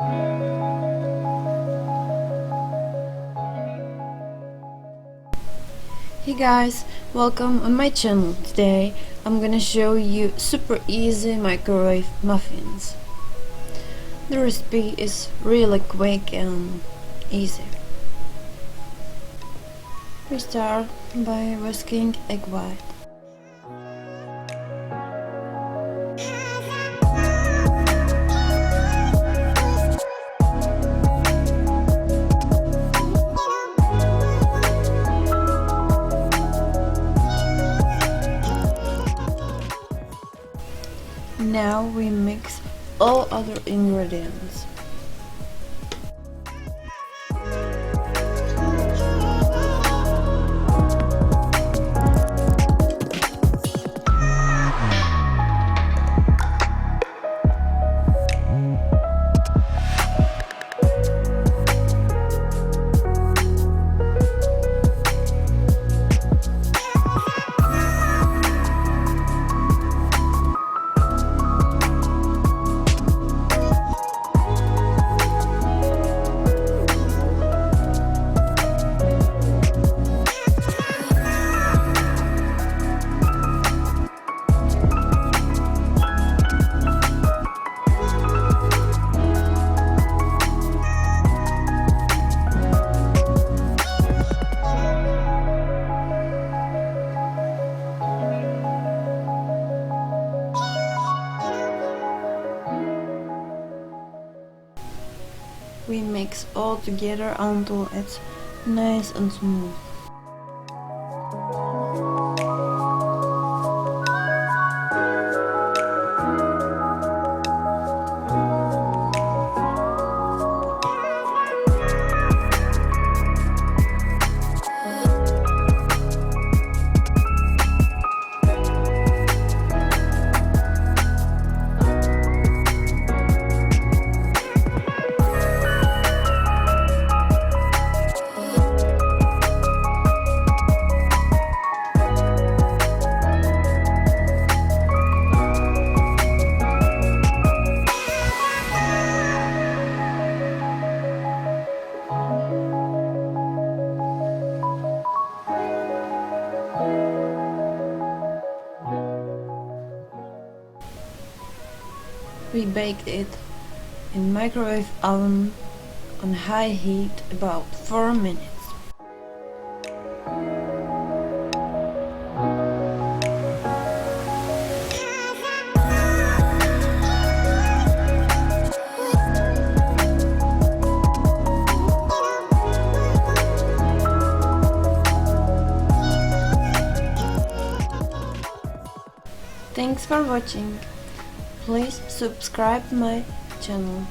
Hey guys, welcome on my channel. Today I'm gonna show you super easy microwave muffins. The recipe is really quick and easy. We start by whisking egg white. Now we mix all other ingredients. We mix all together until it's nice and smooth. We baked it in microwave oven on high heat about 4 minutes. Thanks for watching. Please subscribe my channel.